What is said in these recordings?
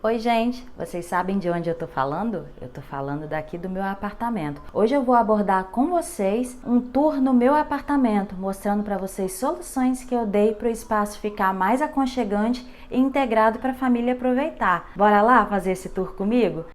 Oi gente, vocês sabem de onde eu tô falando? Eu tô falando daqui do meu apartamento. Hoje eu vou abordar com vocês um tour no meu apartamento, mostrando para vocês soluções que eu dei para o espaço ficar mais aconchegante e integrado para a família aproveitar. Bora lá fazer esse tour comigo?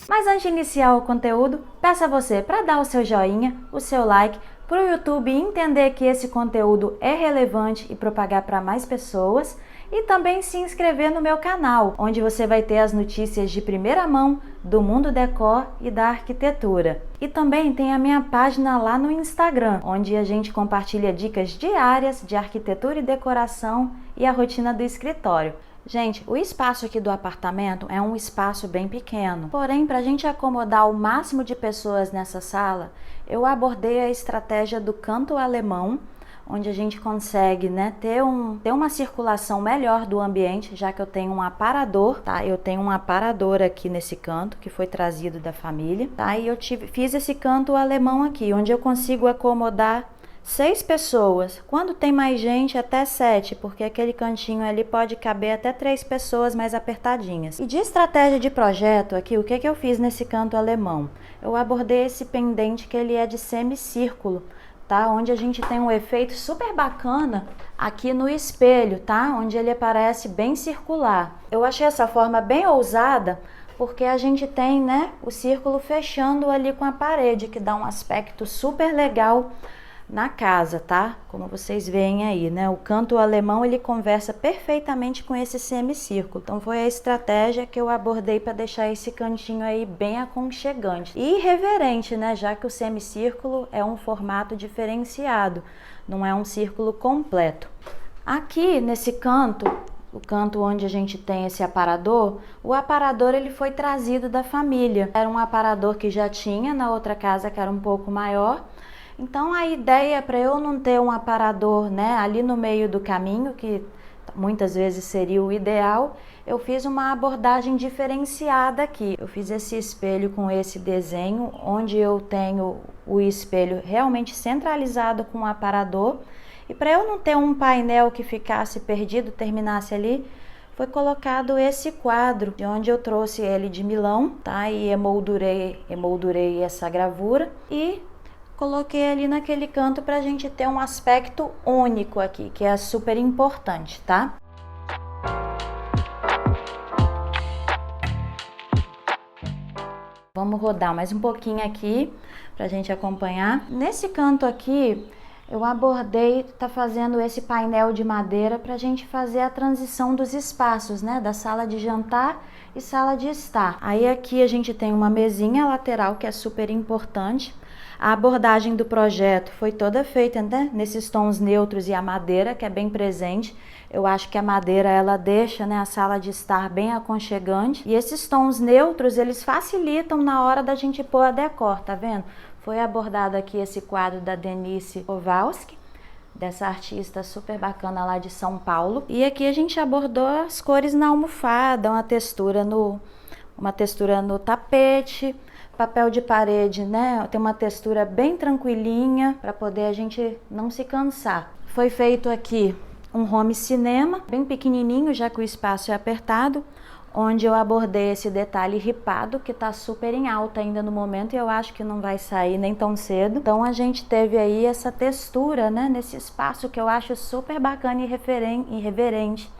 Mas antes de iniciar o conteúdo, peço a você para dar o seu joinha, o seu like, para o YouTube entender que esse conteúdo é relevante e propagar para mais pessoas, e também se inscrever no meu canal, onde você vai ter as notícias de primeira mão do mundo decor e da arquitetura. E também tem a minha página lá no Instagram, onde a gente compartilha dicas diárias de arquitetura e decoração e a rotina do escritório. Gente, o espaço aqui do apartamento é um espaço bem pequeno, porém, para a gente acomodar o máximo de pessoas nessa sala, eu abordei a estratégia do canto alemão, onde a gente consegue, ter uma circulação melhor do ambiente, já que eu tenho um aparador, tá? Eu tenho um aparador aqui nesse canto, que foi trazido da família, tá? E eu fiz esse canto alemão aqui, onde eu consigo acomodar 6 pessoas, quando tem mais gente até 7, porque aquele cantinho ali pode caber até 3 pessoas mais apertadinhas. E de estratégia de projeto aqui, o que eu fiz nesse canto alemão? Eu abordei esse pendente que ele é de semicírculo, tá? Onde a gente tem um efeito super bacana aqui no espelho, tá? Onde ele aparece bem circular. Eu achei essa forma bem ousada, porque a gente tem, o círculo fechando ali com a parede, que dá um aspecto super legal na casa, tá? Como vocês veem aí, o canto alemão ele conversa perfeitamente com esse semicírculo. Então foi a estratégia que eu abordei para deixar esse cantinho aí bem aconchegante e irreverente, já que o semicírculo é um formato diferenciado, não é um círculo completo. Aqui nesse canto, o canto onde a gente tem esse aparador, o aparador ele foi trazido da família. Era um aparador que já tinha na outra casa, que era um pouco maior. Então a ideia para eu não ter um aparador, ali no meio do caminho, que muitas vezes seria o ideal, eu fiz uma abordagem diferenciada aqui. Eu fiz esse espelho com esse desenho, onde eu tenho o espelho realmente centralizado com o aparador. E para eu não ter um painel que ficasse perdido, terminasse ali, foi colocado esse quadro, de onde eu trouxe ele de Milão, tá? E emoldurei essa gravura e coloquei ali naquele canto para a gente ter um aspecto único aqui, que é super importante, tá? Vamos rodar mais um pouquinho aqui para a gente acompanhar. Nesse canto aqui, eu abordei, tá fazendo esse painel de madeira para a gente fazer a transição dos espaços, da sala de jantar e sala de estar. Aí aqui a gente tem uma mesinha lateral que é super importante. A abordagem do projeto foi toda feita, nesses tons neutros e a madeira, que é bem presente. Eu acho que a madeira, ela deixa, a sala de estar bem aconchegante. E esses tons neutros, eles facilitam na hora da gente pôr a decor, tá vendo? Foi abordado aqui esse quadro da Denise Kowalski, dessa artista super bacana lá de São Paulo. E aqui a gente abordou as cores na almofada, uma textura no tapete. Papel de parede, tem uma textura bem tranquilinha para poder a gente não se cansar. Foi feito aqui um home cinema, bem pequenininho, já que o espaço é apertado, onde eu abordei esse detalhe ripado, que está super em alta ainda no momento e eu acho que não vai sair nem tão cedo. Então a gente teve aí essa textura, nesse espaço que eu acho super bacana e irreverente,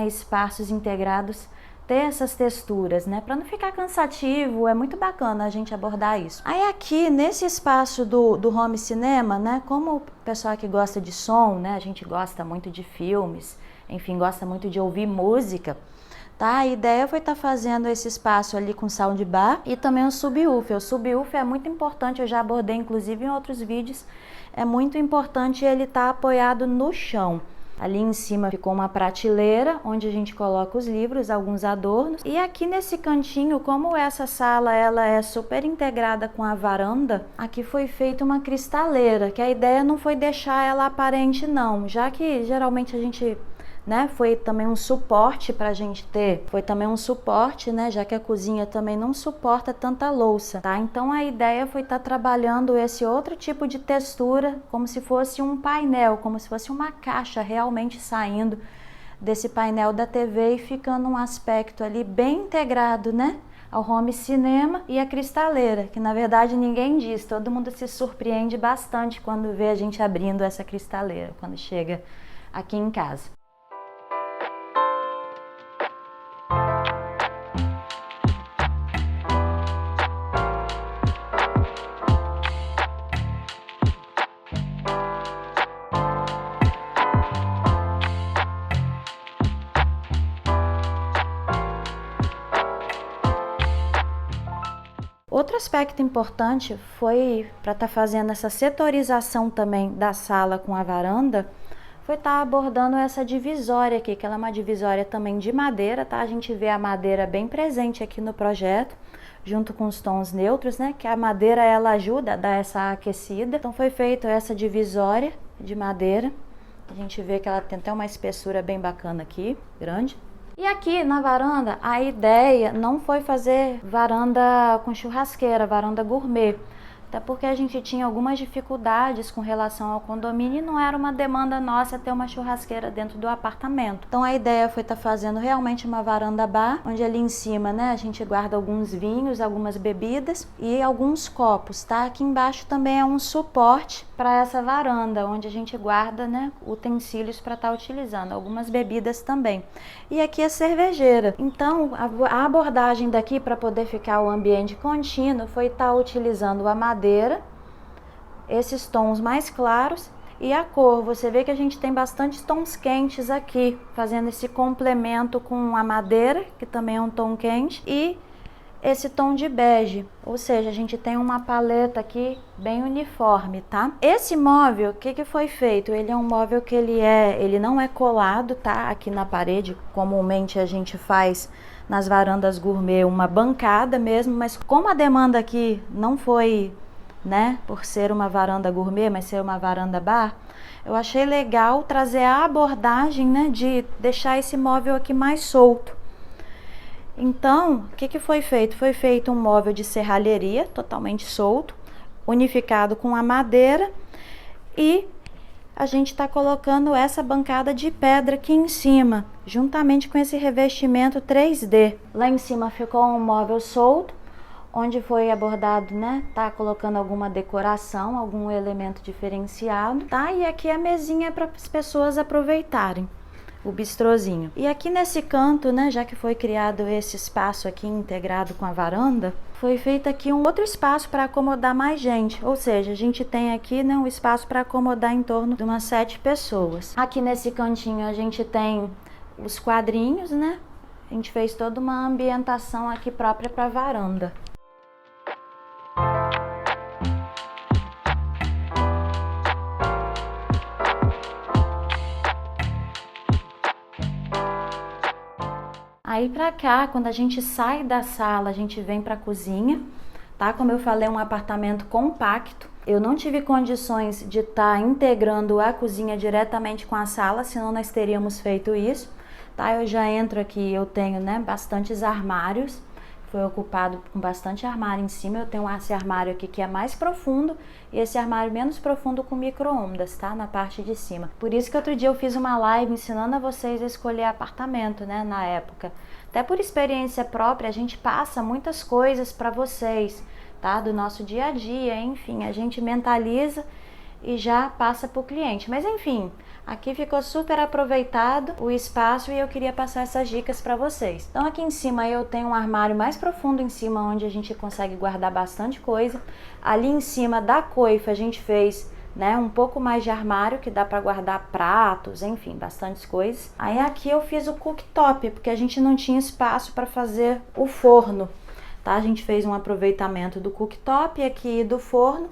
espaços integrados, ter essas texturas, para não ficar cansativo, é muito bacana a gente abordar isso. Aí aqui, nesse espaço do home cinema, como o pessoal que gosta de som, a gente gosta muito de filmes, enfim, gosta muito de ouvir música, tá? A ideia foi estar fazendo esse espaço ali com soundbar e também o subwoofer. O subwoofer é muito importante, eu já abordei inclusive em outros vídeos, é muito importante ele estar apoiado no chão. Ali em cima ficou uma prateleira onde a gente coloca os livros, alguns adornos. E aqui nesse cantinho, como essa sala ela é super integrada com a varanda, aqui foi feita uma cristaleira, que a ideia não foi deixar ela aparente não, já que geralmente a gente né? Foi também um suporte para a gente ter, foi também um suporte, né? Já que a cozinha também não suporta tanta louça, tá? Então a ideia foi estar trabalhando esse outro tipo de textura, como se fosse um painel, como se fosse uma caixa realmente saindo desse painel da TV e ficando um aspecto ali bem integrado, né? Ao home cinema e a cristaleira, que na verdade ninguém diz, todo mundo se surpreende bastante quando vê a gente abrindo essa cristaleira, quando chega aqui em casa. Outro aspecto importante foi para estar fazendo essa setorização também da sala com a varanda, foi estar abordando essa divisória aqui, que ela é uma divisória também de madeira, tá? A gente vê a madeira bem presente aqui no projeto, junto com os tons neutros, né? Que a madeira ela ajuda a dar essa aquecida. Então foi feita essa divisória de madeira. A gente vê que ela tem até uma espessura bem bacana aqui, grande. E aqui na varanda, a ideia não foi fazer varanda com churrasqueira, varanda gourmet. Até porque a gente tinha algumas dificuldades com relação ao condomínio e não era uma demanda nossa ter uma churrasqueira dentro do apartamento. Então a ideia foi estar fazendo realmente uma varanda bar, onde ali em cima, né, a gente guarda alguns vinhos, algumas bebidas e alguns copos, tá? Aqui embaixo também é um suporte para essa varanda, onde a gente guarda, né, utensílios para estar utilizando, algumas bebidas também. E aqui a cervejeira. Então a abordagem daqui para poder ficar o ambiente contínuo foi estar utilizando a madeira, esses tons mais claros e a cor. Você vê que a gente tem bastante tons quentes aqui, fazendo esse complemento com a madeira, que também é um tom quente, e esse tom de bege, ou seja, a gente tem uma paleta aqui bem uniforme, tá? Esse móvel, o que foi feito? Ele é um móvel que ele não é colado, tá? Aqui na parede, comumente a gente faz nas varandas gourmet uma bancada mesmo, mas como a demanda aqui não foi, né, por ser uma varanda gourmet, mas ser uma varanda bar, eu achei legal trazer a abordagem, né, de deixar esse móvel aqui mais solto. Então, o que foi feito? Foi feito um móvel de serralheria, totalmente solto, unificado com a madeira, e a gente está colocando essa bancada de pedra aqui em cima, juntamente com esse revestimento 3D. Lá em cima ficou um móvel solto, onde foi abordado, né, tá colocando alguma decoração, algum elemento diferenciado, tá? E aqui a mesinha para as pessoas aproveitarem. O bistrozinho. E aqui nesse canto, né, já que foi criado esse espaço aqui integrado com a varanda, foi feito aqui um outro espaço para acomodar mais gente, ou seja, a gente tem aqui, né, um espaço para acomodar em torno de umas 7 pessoas. Aqui nesse cantinho a gente tem os quadrinhos, né, a gente fez toda uma ambientação aqui própria para a varanda. Aí pra cá, quando a gente sai da sala, a gente vem pra cozinha, tá? Como eu falei, é um apartamento compacto. Eu não tive condições de estar integrando a cozinha diretamente com a sala, senão nós teríamos feito isso, tá? Eu já entro aqui, eu tenho, né, bastantes armários. Foi ocupado com bastante armário em cima. Eu tenho esse armário aqui que é mais profundo e esse armário menos profundo com micro-ondas, tá? Na parte de cima. Por isso que outro dia eu fiz uma live ensinando a vocês a escolher apartamento, né? Na época. Até por experiência própria, a gente passa muitas coisas para vocês, tá? Do nosso dia a dia, enfim. A gente mentaliza e já passa para o cliente. Mas enfim, aqui ficou super aproveitado o espaço e eu queria passar essas dicas para vocês. Então aqui em cima eu tenho um armário mais profundo em cima, onde a gente consegue guardar bastante coisa. Ali em cima da coifa a gente fez, né, um pouco mais de armário, que dá para guardar pratos, enfim, bastantes coisas. Aí aqui eu fiz o cooktop, porque a gente não tinha espaço para fazer o forno, tá? A gente fez um aproveitamento do cooktop aqui do forno,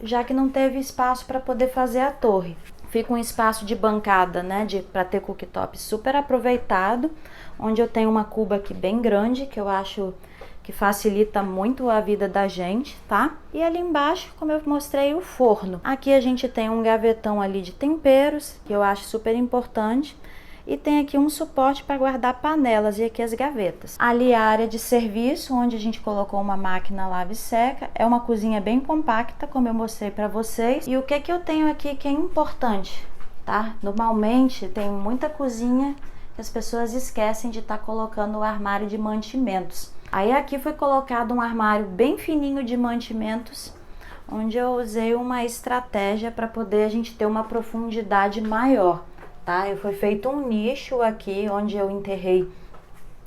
já que não teve espaço para poder fazer a torre. Fica um espaço de bancada, né, para ter cooktop super aproveitado, onde eu tenho uma cuba aqui bem grande, que eu acho que facilita muito a vida da gente, tá? E ali embaixo, como eu mostrei, o forno. Aqui a gente tem um gavetão ali de temperos, que eu acho super importante. e tem aqui um suporte para guardar panelas e aqui as gavetas. Ali a área de serviço, onde a gente colocou uma máquina lava e seca. É uma cozinha bem compacta, como eu mostrei para vocês. E o que eu tenho aqui que é importante, tá? Normalmente tem muita cozinha que as pessoas esquecem de estar colocando o armário de mantimentos. Aí aqui foi colocado um armário bem fininho de mantimentos, onde eu usei uma estratégia para poder a gente ter uma profundidade maior, tá? Foi feito um nicho aqui onde eu enterrei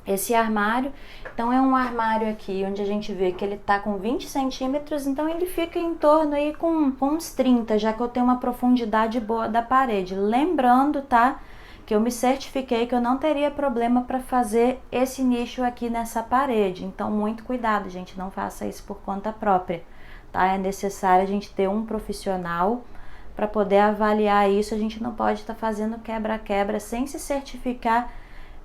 esse armário. Então é um armário aqui onde a gente vê que ele tá com 20 centímetros, então ele fica em torno aí com uns 30, já que eu tenho uma profundidade boa da parede. Lembrando, tá, que eu me certifiquei que eu não teria problema para fazer esse nicho aqui nessa parede. Então muito cuidado, gente, não faça isso por conta própria, tá? É necessário a gente ter um profissional para poder avaliar isso. A gente não pode estar fazendo quebra-quebra sem se certificar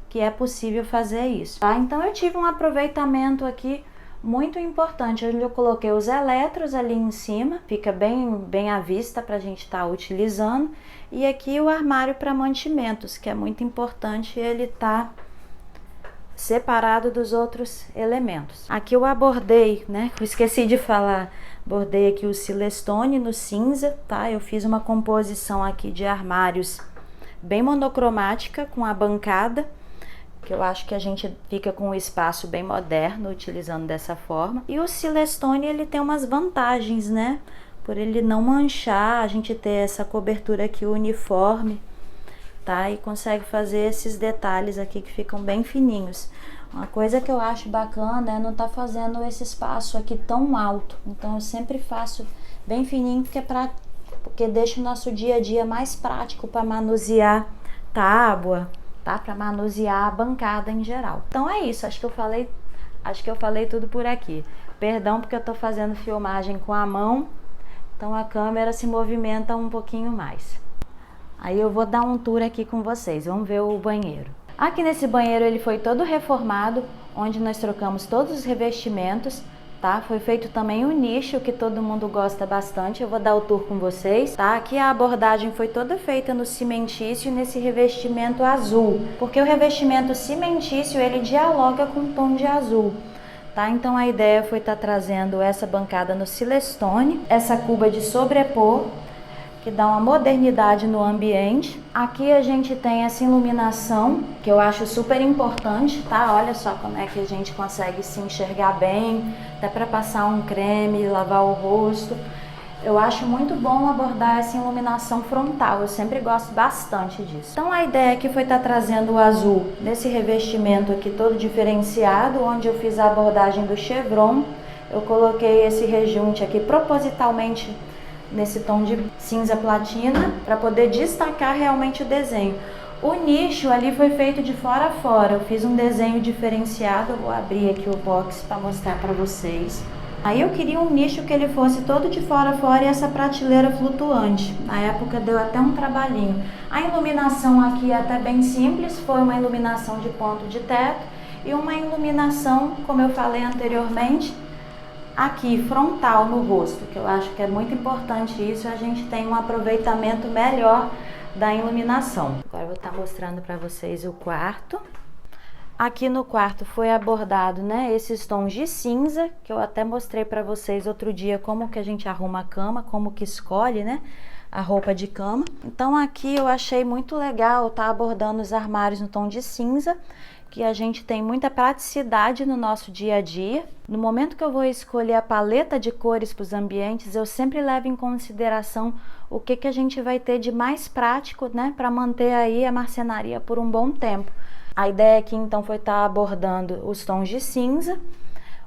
que é possível fazer isso, tá? Então eu tive um aproveitamento aqui muito importante, onde eu coloquei os eletros ali em cima, fica bem à vista para a gente estar utilizando, e aqui o armário para mantimentos, que é muito importante ele tá separado dos outros elementos. Aqui eu abordei, né? Eu esqueci de falar, bordei aqui o Silestone no cinza, tá? Eu fiz uma composição aqui de armários bem monocromática com a bancada, que eu acho que a gente fica com um espaço bem moderno utilizando dessa forma. E o Silestone, ele tem umas vantagens, né? Por ele não manchar, a gente ter essa cobertura aqui uniforme, tá? E consegue fazer esses detalhes aqui que ficam bem fininhos. Uma coisa que eu acho bacana é não tá fazendo esse espaço aqui tão alto. Então eu sempre faço bem fininho, porque deixa o nosso dia a dia mais prático para manusear tábua, tá? Para manusear a bancada em geral. Então é isso, acho que eu falei tudo por aqui. Perdão porque eu tô fazendo filmagem com a mão, então a câmera se movimenta um pouquinho mais. Aí eu vou dar um tour aqui com vocês, vamos ver o banheiro. Aqui nesse banheiro ele foi todo reformado, onde nós trocamos todos os revestimentos, tá? Foi feito também um nicho que todo mundo gosta bastante, eu vou dar o tour com vocês, tá? Aqui a abordagem foi toda feita no cimentício, nesse revestimento azul, porque o revestimento cimentício ele dialoga com o tom de azul, tá? Então a ideia foi estar trazendo essa bancada no Silestone, essa cuba de sobrepor, que dá uma modernidade no ambiente. Aqui a gente tem essa iluminação, que eu acho super importante, tá? Olha só como é que a gente consegue se enxergar bem, até para passar um creme, lavar o rosto. Eu acho muito bom abordar essa iluminação frontal, eu sempre gosto bastante disso. Então a ideia aqui foi estar trazendo o azul nesse revestimento aqui todo diferenciado, onde eu fiz a abordagem do chevron. Eu coloquei esse rejunte aqui propositalmente nesse tom de cinza platina para poder destacar realmente o desenho. O nicho ali foi feito de fora a fora, eu fiz um desenho diferenciado, eu vou abrir aqui o box para mostrar para vocês. Aí eu queria um nicho que ele fosse todo de fora a fora e essa prateleira flutuante. Na época deu até um trabalhinho. A iluminação aqui é até bem simples, foi uma iluminação de ponto de teto e uma iluminação, como eu falei anteriormente, aqui frontal no rosto, que eu acho que é muito importante isso, a gente tem um aproveitamento melhor da iluminação. Agora eu vou estar mostrando para vocês o quarto. Aqui no quarto foi abordado, né, esses tons de cinza, que eu até mostrei para vocês outro dia como que a gente arruma a cama, como que escolhe, né, a roupa de cama. Então aqui eu achei muito legal estar abordando os armários no tom de cinza, que a gente tem muita praticidade no nosso dia a dia. No momento que eu vou escolher a paleta de cores para os ambientes, eu sempre levo em consideração o que a gente vai ter de mais prático, né, para manter aí a marcenaria por um bom tempo. A ideia aqui então foi estar abordando os tons de cinza,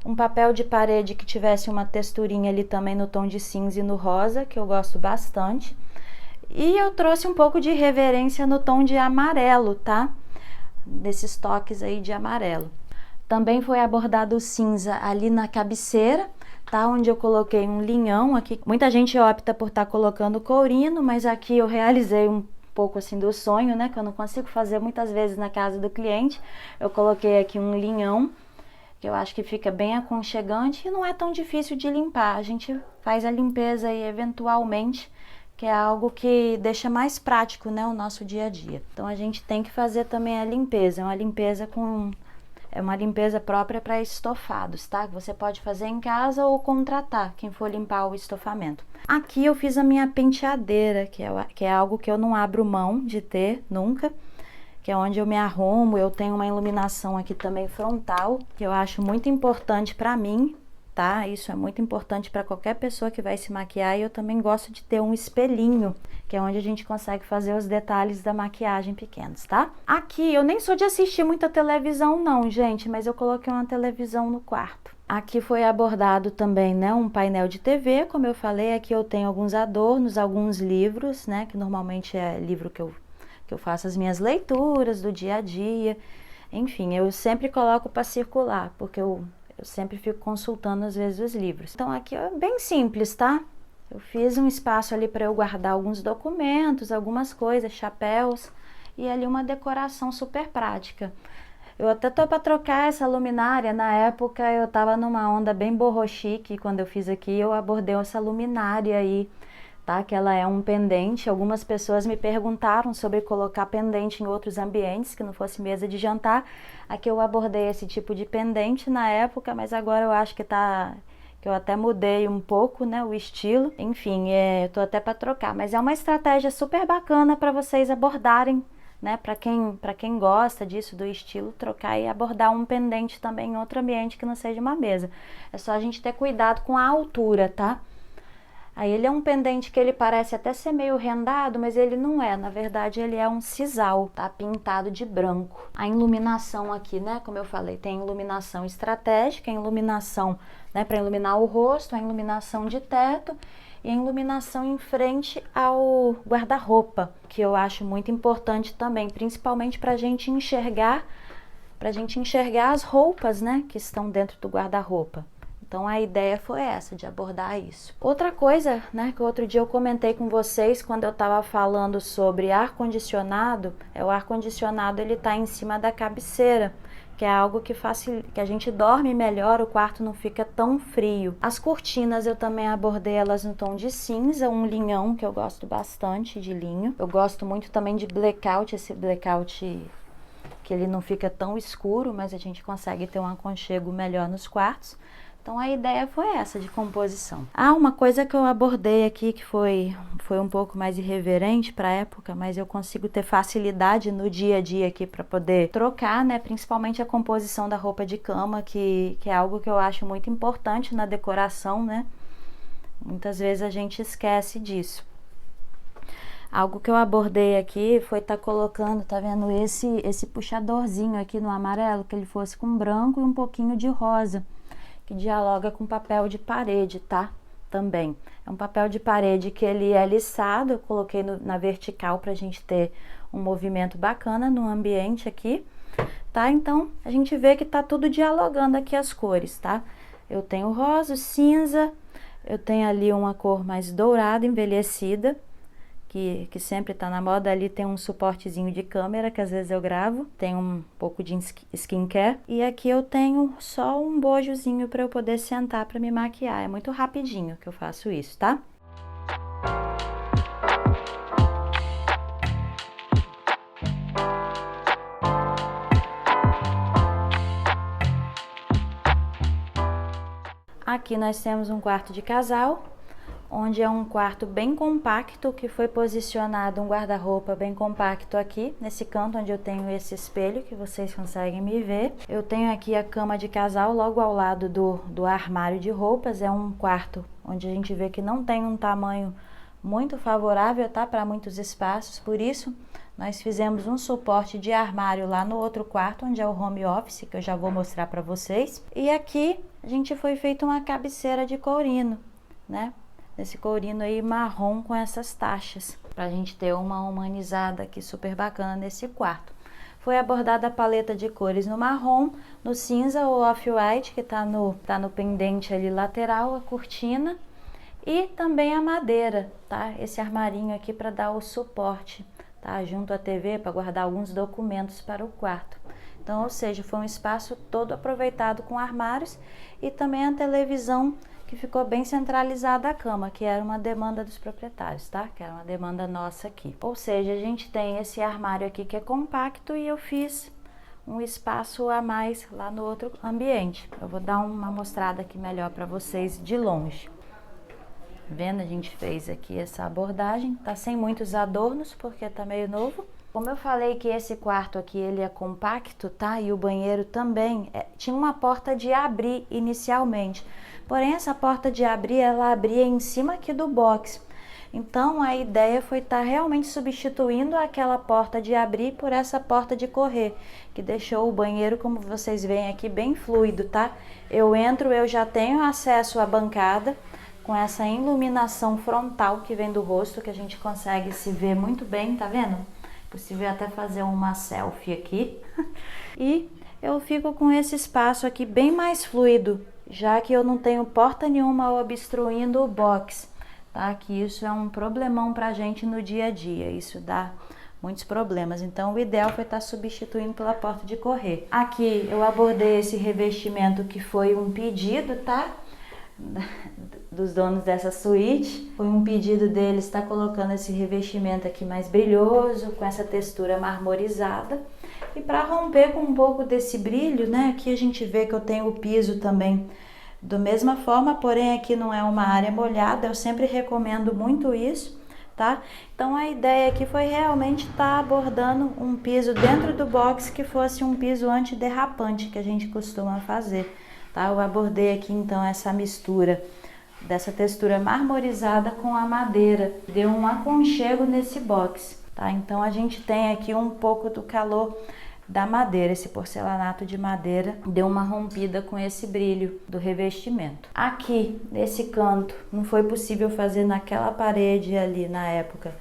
um papel de parede que tivesse uma texturinha ali também no tom de cinza e no rosa, que eu gosto bastante. E eu trouxe um pouco de reverência no tom de amarelo, tá? Desses toques aí de amarelo. Também foi abordado o cinza ali na cabeceira, tá? Onde eu coloquei um linhão aqui. Muita gente opta por estar colocando courino, mas aqui eu realizei um pouco assim do sonho, né? Que eu não consigo fazer muitas vezes na casa do cliente. Eu coloquei aqui um linhão, que eu acho que fica bem aconchegante e não é tão difícil de limpar. A gente faz a limpeza aí eventualmente, que é algo que deixa mais prático, né, o nosso dia a dia. Então a gente tem que fazer também a limpeza, é uma limpeza própria para estofados, tá? Você pode fazer em casa ou contratar quem for limpar o estofamento. Aqui eu fiz a minha penteadeira, que é algo que eu não abro mão de ter nunca, que é onde eu me arrumo. Eu tenho uma iluminação aqui também frontal, que eu acho muito importante para mim, tá? Isso é muito importante para qualquer pessoa que vai se maquiar, e eu também gosto de ter um espelhinho, que é onde a gente consegue fazer os detalhes da maquiagem pequenos, tá? Aqui, eu nem sou de assistir muita televisão não, gente, mas eu coloquei uma televisão no quarto. Aqui foi abordado também, né, um painel de TV, como eu falei. Aqui eu tenho alguns adornos, alguns livros, né, que normalmente é livro que eu faço as minhas leituras do dia a dia. Enfim, eu sempre coloco para circular, porque eu sempre fico consultando às vezes os livros. Então aqui é bem simples, tá? Eu fiz um espaço ali para eu guardar alguns documentos, algumas coisas, chapéus, e ali uma decoração super prática. Eu até tô para trocar essa luminária. Na época eu tava numa onda bem boho chique, quando eu fiz aqui eu abordei essa luminária aí, tá? Que ela é um pendente. Algumas pessoas me perguntaram sobre colocar pendente em outros ambientes, que não fosse mesa de jantar. Aqui eu abordei esse tipo de pendente na época, mas agora eu acho que eu até mudei um pouco, né, o estilo. Enfim, eu tô até para trocar, mas é uma estratégia super bacana para vocês abordarem, né, para quem gosta disso, do estilo, trocar e abordar um pendente também em outro ambiente que não seja uma mesa. É só a gente ter cuidado com a altura, tá? Aí ele é um pendente que ele parece até ser meio rendado, mas ele não é. Na verdade, ele é um sisal, tá? Pintado de branco. A iluminação aqui, né? Como eu falei, tem iluminação estratégica, a iluminação, né, para iluminar o rosto, a iluminação de teto e a iluminação em frente ao guarda-roupa, que eu acho muito importante também, principalmente para a gente enxergar as roupas, né, que estão dentro do guarda-roupa. Então a ideia foi essa, de abordar isso. Outra coisa, né, que outro dia eu comentei com vocês quando eu estava falando sobre ar-condicionado, o ar-condicionado ele tá em cima da cabeceira, que é algo que que a gente dorme melhor, o quarto não fica tão frio. As cortinas eu também abordei elas no tom de cinza, um linhão, que eu gosto bastante de linho. Eu gosto muito também de blackout, esse blackout que ele não fica tão escuro, mas a gente consegue ter um aconchego melhor nos quartos. Então a ideia foi essa de composição. Uma coisa que eu abordei aqui que foi um pouco mais irreverente para a época, mas eu consigo ter facilidade no dia a dia aqui para poder trocar, né? Principalmente a composição da roupa de cama, que é algo que eu acho muito importante na decoração, né? Muitas vezes a gente esquece disso. Algo que eu abordei aqui foi estar colocando, tá vendo, esse puxadorzinho aqui no amarelo, que ele fosse com branco e um pouquinho de rosa, que dialoga com papel de parede, tá? Também. É um papel de parede que ele é lissado, eu coloquei na vertical pra gente ter um movimento bacana no ambiente aqui, tá? Então, a gente vê que tá tudo dialogando aqui as cores, tá? Eu tenho rosa, cinza, eu tenho ali uma cor mais dourada, envelhecida, que sempre tá na moda. Ali tem um suportezinho de câmera que às vezes eu gravo, tem um pouco de skincare, e aqui eu tenho só um bojozinho para eu poder sentar para me maquiar. É muito rapidinho que eu faço isso, tá? Aqui nós temos um quarto de casal, onde é um quarto bem compacto, que foi posicionado um guarda-roupa bem compacto aqui, nesse canto onde eu tenho esse espelho, que vocês conseguem me ver. Eu tenho aqui a cama de casal logo ao lado do armário de roupas. É um quarto onde a gente vê que não tem um tamanho muito favorável, tá, para muitos espaços, por isso nós fizemos um suporte de armário lá no outro quarto, onde é o home office, que eu já vou mostrar para vocês. E aqui a gente foi feito uma cabeceira de courino, né? Esse courino aí marrom com essas taxas, pra gente ter uma humanizada aqui super bacana nesse quarto. Foi abordada a paleta de cores no marrom, no cinza ou off-white, que tá no pendente ali lateral, a cortina, e também a madeira, tá? Esse armarinho aqui para dar o suporte, tá? Junto à TV, para guardar alguns documentos para o quarto. Então, ou seja, foi um espaço todo aproveitado com armários, e também a televisão que ficou bem centralizada a cama, que era uma demanda dos proprietários, tá? Que era uma demanda nossa aqui. Ou seja, a gente tem esse armário aqui que é compacto e eu fiz um espaço a mais lá no outro ambiente. Eu vou dar uma mostrada aqui melhor para vocês de longe. Vendo, a gente fez aqui essa abordagem, tá sem muitos adornos porque tá meio novo. Como eu falei que esse quarto aqui ele é compacto, tá? E o banheiro também tinha uma porta de abrir inicialmente. Porém, essa porta de abrir, ela abria em cima aqui do box. Então, a ideia foi estar realmente substituindo aquela porta de abrir por essa porta de correr, que deixou o banheiro, como vocês veem aqui, bem fluido, tá? Eu entro, eu já tenho acesso à bancada, com essa iluminação frontal que vem do rosto, que a gente consegue se ver muito bem, tá vendo? Possível até fazer uma selfie aqui. E eu fico com esse espaço aqui bem mais fluido, já que eu não tenho porta nenhuma obstruindo o box, tá? Que isso é um problemão pra gente no dia a dia, isso dá muitos problemas. Então o ideal foi estar substituindo pela porta de correr. Aqui eu abordei esse revestimento que foi um pedido, tá? Dos donos dessa suíte. Foi um pedido deles estar colocando esse revestimento aqui mais brilhoso, com essa textura marmorizada. E para romper com um pouco desse brilho, né, aqui a gente vê que eu tenho o piso também da mesma forma, porém aqui não é uma área molhada, eu sempre recomendo muito isso, tá? Então a ideia aqui foi realmente estar abordando um piso dentro do box que fosse um piso antiderrapante que a gente costuma fazer, tá? Eu abordei aqui então essa mistura dessa textura marmorizada com a madeira, deu um aconchego nesse box, tá? Então a gente tem aqui um pouco do calor da madeira, esse porcelanato de madeira deu uma rompida com esse brilho do revestimento. Aqui nesse canto não foi possível fazer naquela parede ali na época,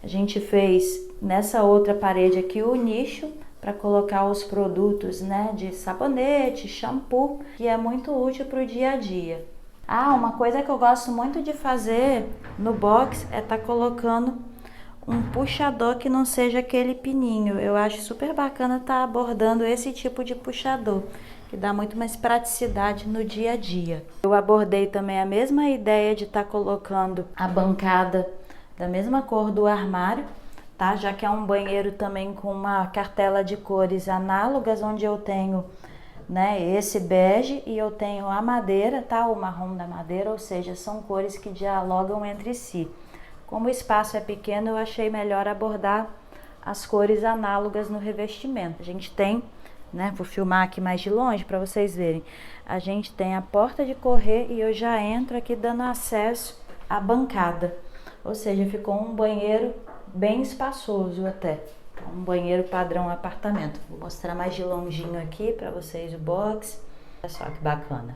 a gente fez nessa outra parede aqui o nicho para colocar os produtos, né, de sabonete, shampoo, que é muito útil para o dia a dia. Ah, uma coisa que eu gosto muito de fazer no box é estar colocando um puxador que não seja aquele pininho. Eu acho super bacana estar abordando esse tipo de puxador, que dá muito mais praticidade no dia a dia. Eu abordei também a mesma ideia de estar colocando a bancada da mesma cor do armário, tá? Já que é um banheiro também com uma cartela de cores análogas, onde eu tenho, né, esse bege e eu tenho a madeira, tá? O marrom da madeira, ou seja, são cores que dialogam entre si. Como o espaço é pequeno, eu achei melhor abordar as cores análogas no revestimento. A gente tem, né, vou filmar aqui mais de longe para vocês verem. A gente tem a porta de correr e eu já entro aqui dando acesso à bancada. Ou seja, ficou um banheiro bem espaçoso até. Um banheiro padrão apartamento. Vou mostrar mais de longinho aqui para vocês o box. Olha só que bacana.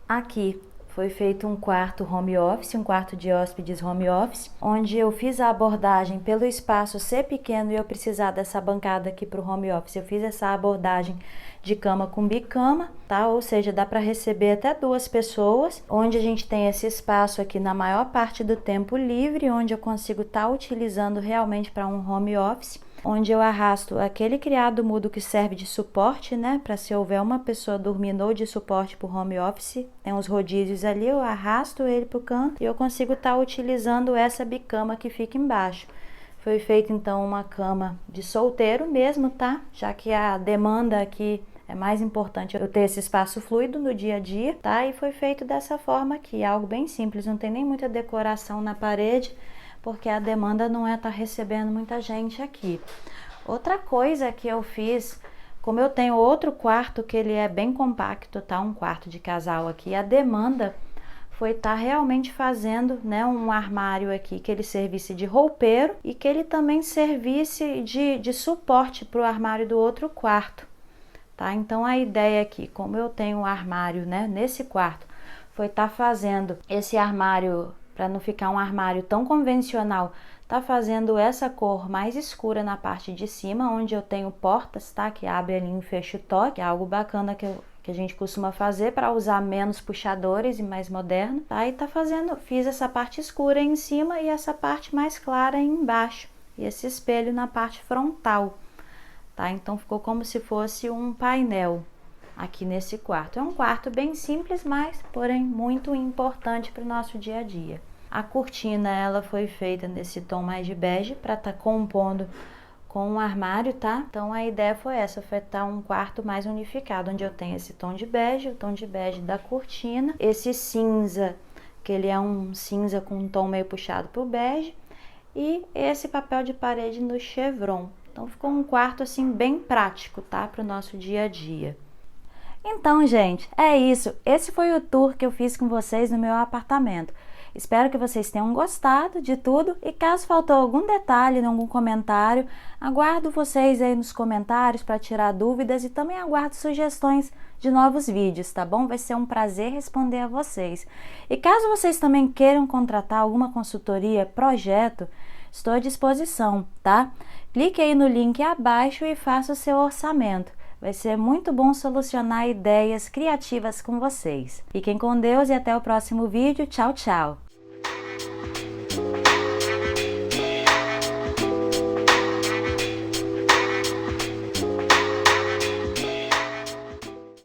Aqui foi feito um quarto home office, um quarto de hóspedes home office, onde eu fiz a abordagem pelo espaço ser pequeno e eu precisar dessa bancada aqui para o home office. Eu fiz essa abordagem de cama com bicama, tá? Ou seja, dá para receber até 2 pessoas, onde a gente tem esse espaço aqui na maior parte do tempo livre, onde eu consigo estar utilizando realmente para um home office, onde eu arrasto aquele criado mudo que serve de suporte, né, para se houver uma pessoa dormindo ou de suporte para o home office, tem uns rodízios ali, eu arrasto ele para o canto e eu consigo estar utilizando essa bicama que fica embaixo. Foi feita então uma cama de solteiro mesmo, tá? Já que a demanda aqui é mais importante eu ter esse espaço fluido no dia a dia, tá? E foi feito dessa forma aqui, algo bem simples, não tem nem muita decoração na parede, porque a demanda não é estar recebendo muita gente aqui. Outra coisa que eu fiz, como eu tenho outro quarto que ele é bem compacto, tá? Um quarto de casal aqui, a demanda foi estar realmente fazendo, né, um armário aqui que ele servisse de roupeiro e que ele também servisse de suporte para o armário do outro quarto, tá? Então a ideia aqui, como eu tenho um armário, né, nesse quarto, foi estar fazendo esse armário para não ficar um armário tão convencional, tá fazendo essa cor mais escura na parte de cima, onde eu tenho portas, tá? Que abre ali em fecho toque, é algo bacana que a gente costuma fazer para usar menos puxadores e mais moderno, tá? E fiz essa parte escura em cima e essa parte mais clara embaixo, e esse espelho na parte frontal, tá? Então ficou como se fosse um painel aqui nesse quarto. É um quarto bem simples, mas porém muito importante para o nosso dia a dia. A cortina, ela foi feita nesse tom mais de bege para estar compondo com um armário, tá? Então a ideia foi essa, foi estar um quarto mais unificado, onde eu tenho esse tom de bege, o tom de bege da cortina, esse cinza, que ele é um cinza com um tom meio puxado pro bege, e esse papel de parede no chevron. Então ficou um quarto assim bem prático, tá? Para o nosso dia a dia. Então, gente, é isso. Esse foi o tour que eu fiz com vocês no meu apartamento. Espero que vocês tenham gostado de tudo e caso faltou algum detalhe em algum comentário, aguardo vocês aí nos comentários para tirar dúvidas e também aguardo sugestões de novos vídeos, tá bom? Vai ser um prazer responder a vocês. E caso vocês também queiram contratar alguma consultoria, projeto, estou à disposição, tá? Clique aí no link abaixo e faça o seu orçamento. Vai ser muito bom solucionar ideias criativas com vocês. Fiquem com Deus e até o próximo vídeo. Tchau, tchau!